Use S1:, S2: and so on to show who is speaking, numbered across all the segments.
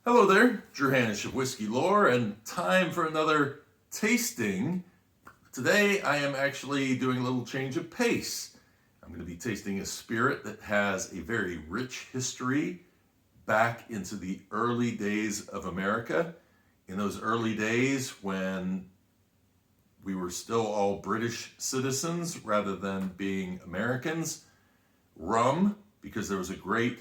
S1: Hello there, Drew Hanish of Whiskey Lore, and time for another tasting. Today I am actually doing a little change of pace. I'm going to be tasting a spirit that has a very rich history back into the early days of America. In those early days when we were still all British citizens rather than being Americans, rum, because there was a great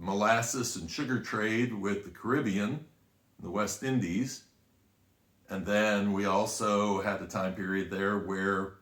S1: molasses and sugar trade with the Caribbean, the West Indies. And then we also had a time period there where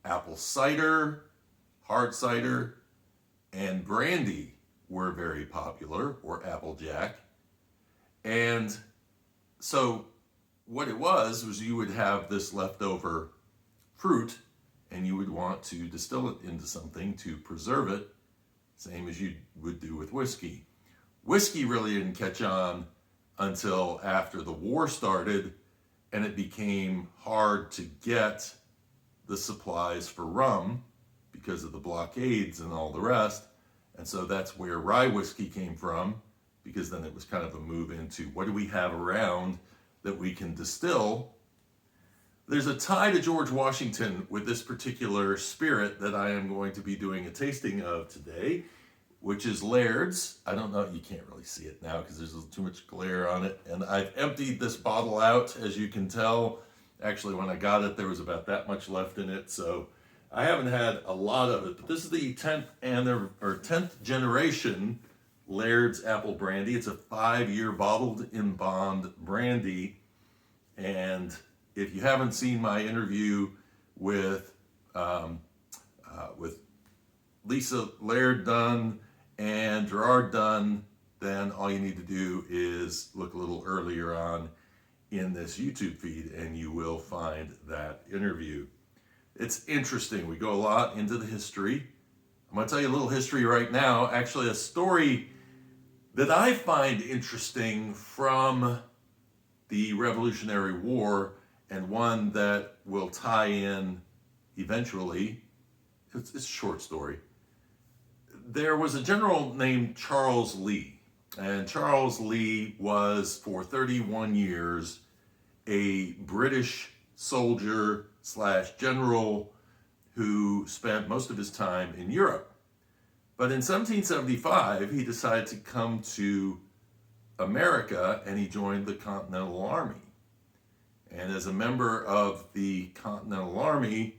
S1: apple cider, hard cider, and brandy were very popular, or applejack. And so what it was you would have this leftover fruit and you would want to distill it into something to preserve it, same as you would do with whiskey. Whiskey really didn't catch on until after the war started and it became hard to get the supplies for rum because of the blockades and all the rest. And so that's where rye whiskey came from, because then it was kind of a move into what do we have around that we can distill. There's a tie to George Washington with this particular spirit that I am going to be doing a tasting of today, which is Laird's. I don't know, you can't really see it now because there's too much glare on it. And I've emptied this bottle out, as you can tell. Actually, when I got it, there was about that much left in it. So I haven't had a lot of it, but this is the 10th generation Laird's Apple Brandy. It's a 5-year bottled in Bond Brandy. And if you haven't seen my interview with Lisa Laird Dunn and Gerard Dunn, then all you need to do is look a little earlier on in this YouTube feed and you will find that interview. It's interesting. We go a lot into the history. I'm going to tell you a little history right now. Actually, a story that I find interesting from the Revolutionary War, and one that will tie in eventually. It's a short story. There was a general named Charles Lee, and Charles Lee was for 31 years a British soldier slash general who spent most of his time in Europe. But in 1775, he decided to come to America and he joined the Continental Army. And as a member of the Continental Army,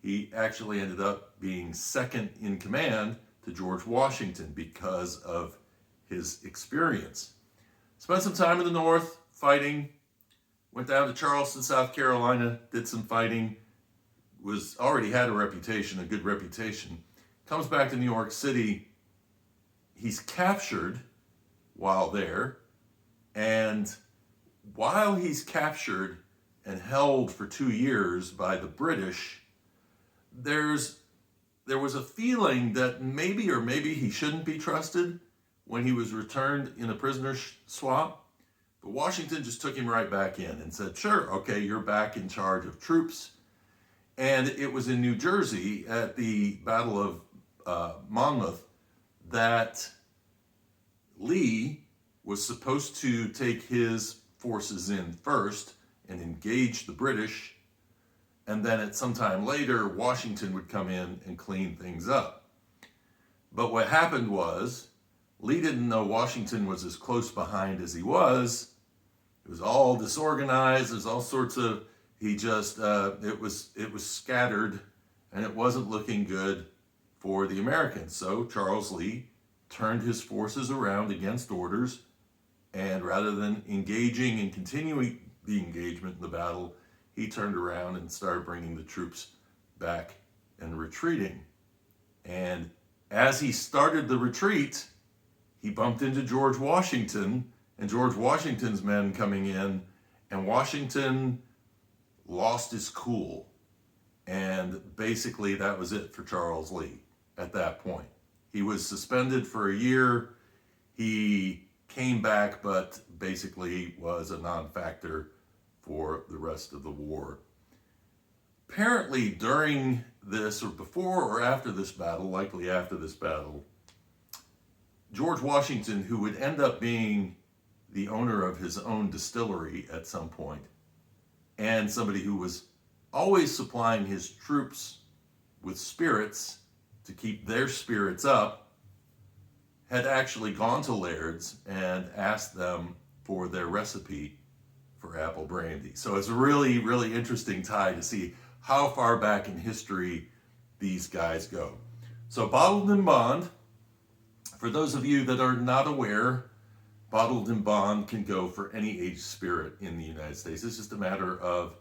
S1: he actually ended up being second in command to George Washington because of his experience. Spent some time in the North fighting, went down to Charleston, South Carolina, did some fighting, already had a good reputation. Comes back to New York City. He's captured while there, and while he's captured and held for 2 years by the British, there was a feeling that maybe he shouldn't be trusted when he was returned in a prisoner swap. But Washington just took him right back in and said, sure, okay, you're back in charge of troops. And it was in New Jersey at the Battle of Monmouth that Lee was supposed to take his forces in first and engage the British, and then at some time later, Washington would come in and clean things up. But what happened was, Lee didn't know Washington was as close behind as he was. It was all disorganized. There's all sorts of, it was scattered, and it wasn't looking good for the Americans. So Charles Lee turned his forces around against orders, and rather than engaging and continuing the engagement in the battle, he turned around and started bringing the troops back and retreating. And as he started the retreat, he bumped into George Washington and George Washington's men coming in, and Washington lost his cool. And basically that was it for Charles Lee at that point. He was suspended for a year. He came back, but basically was a non-factor for the rest of the war. Apparently during this, or before or after this battle, likely after this battle, George Washington, who would end up being the owner of his own distillery at some point, and somebody who was always supplying his troops with spirits to keep their spirits up, had actually gone to Laird's and asked them for their recipe for apple brandy. So it's a really, really interesting tie to see how far back in history these guys go. So Bottled in Bond, for those of you that are not aware, Bottled in Bond can go for any aged spirit in the United States. It's just a matter of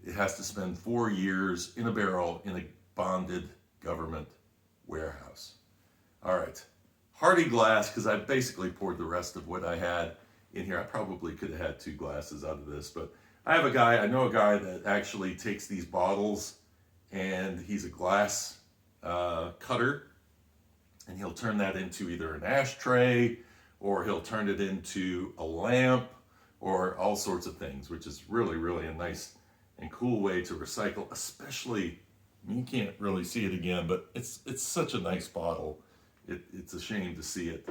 S1: it has to spend 4 years in a barrel in a bonded government warehouse. All right, hearty glass, because I basically poured the rest of what I had in here. I probably could have had 2 glasses out of this, but I know a guy that actually takes these bottles, and he's a glass cutter, and he'll turn that into either an ashtray, or he'll turn it into a lamp, or all sorts of things, which is really, really a nice and cool way to recycle, especially, you can't really see it again, but it's such a nice bottle. It's a shame to see it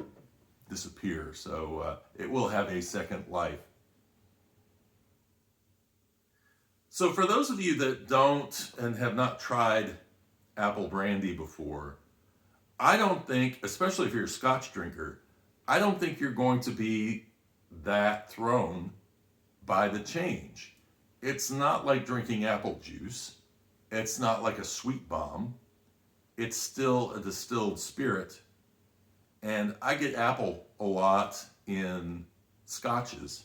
S1: disappear, so it will have a second life. So for those of you that don't and have not tried apple brandy before, I don't think, especially if you're a Scotch drinker, I don't think you're going to be that thrown by the change. It's not like drinking apple juice. It's not like a sweet bomb. It's still a distilled spirit. And I get apple a lot in scotches.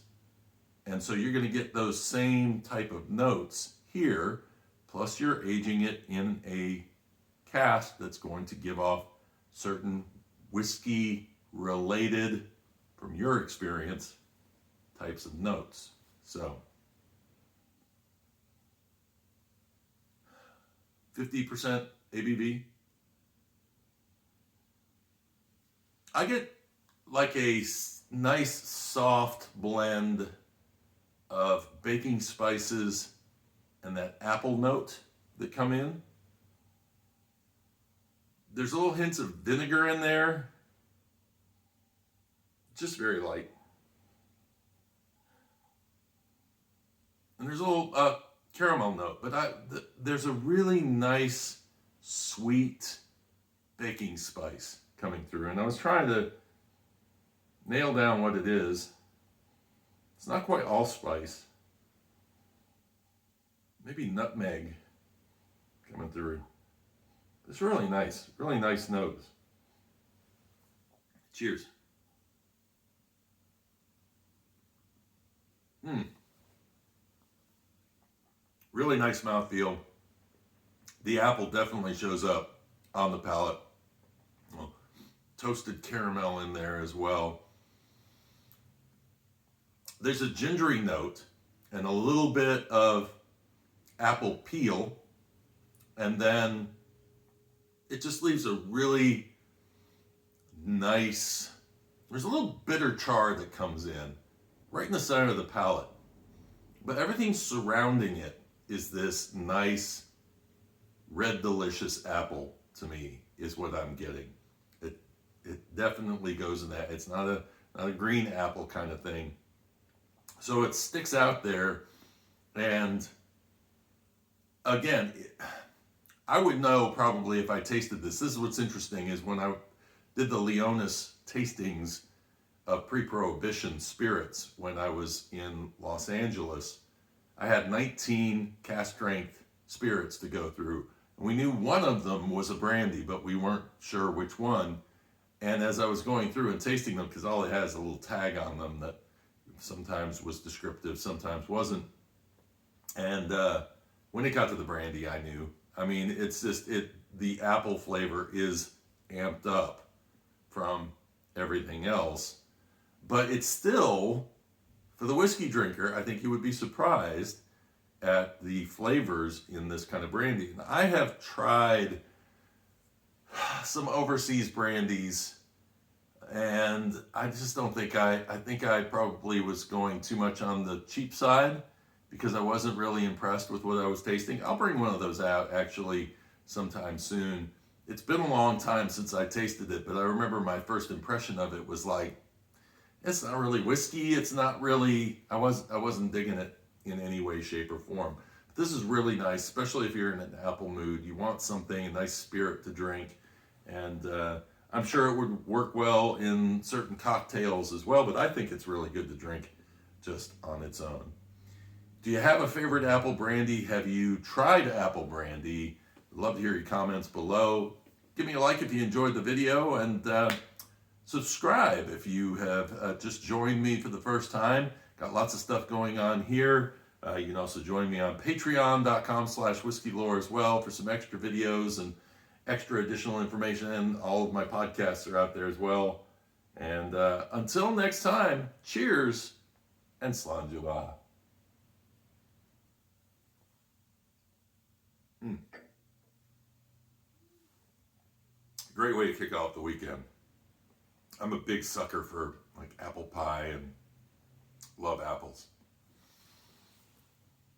S1: And so you're going to get those same type of notes here, plus you're aging it in a cask that's going to give off certain whiskey related, from your experience, types of notes. So 50% ABV. I get like a nice soft blend of baking spices and that apple note that come in. There's little hints of vinegar in there, just very light. And there's a little caramel note, but there's a really nice, sweet baking spice coming through. And I was trying to nail down what it is. It's not quite allspice. Maybe nutmeg coming through. It's really nice notes. Cheers. Really nice mouthfeel. The apple definitely shows up on the palate. Well, toasted caramel in there as well. There's a gingery note and a little bit of apple peel, and then it just leaves a really nice, there's a little bitter char that comes in right in the center of the palate, but everything surrounding it is this nice red delicious apple. To me, is what I'm getting. It definitely goes in that. It's not a green apple kind of thing, so it sticks out there. And again, I would know probably if I tasted this. This is what's interesting, is when I did the Leonis tastings of pre-prohibition spirits when I was in Los Angeles, I had 19 cask strength spirits to go through. And we knew one of them was a brandy, but we weren't sure which one. And as I was going through and tasting them, because all it has a little tag on them that sometimes was descriptive, sometimes wasn't. And when it got to the brandy, I knew. I mean, it's just, the apple flavor is amped up from everything else. But it's still, for the whiskey drinker, I think you would be surprised at the flavors in this kind of brandy. And I have tried some overseas brandies, and I just don't think I think I probably was going too much on the cheap side, because I wasn't really impressed with what I was tasting. I'll bring one of those out actually sometime soon. it's been a long time since I tasted it, but I remember my first impression of it was like, it's not really whiskey. It's not really, I wasn't digging it in any way, shape, or form. But this is really nice, especially if you're in an apple mood. You want something, a nice spirit to drink. And I'm sure it would work well in certain cocktails as well, but I think it's really good to drink just on its own. Do you have a favorite apple brandy? Have you tried apple brandy? I'd love to hear your comments below. Give me a like if you enjoyed the video, and subscribe if you have just joined me for the first time. Got lots of stuff going on here. You can also join me on patreon.com/whiskeylore as well for some extra videos and extra additional information. And all of my podcasts are out there as well. And until next time, cheers and Slainte. Great way to kick off the weekend. I'm a big sucker for like apple pie and love apples.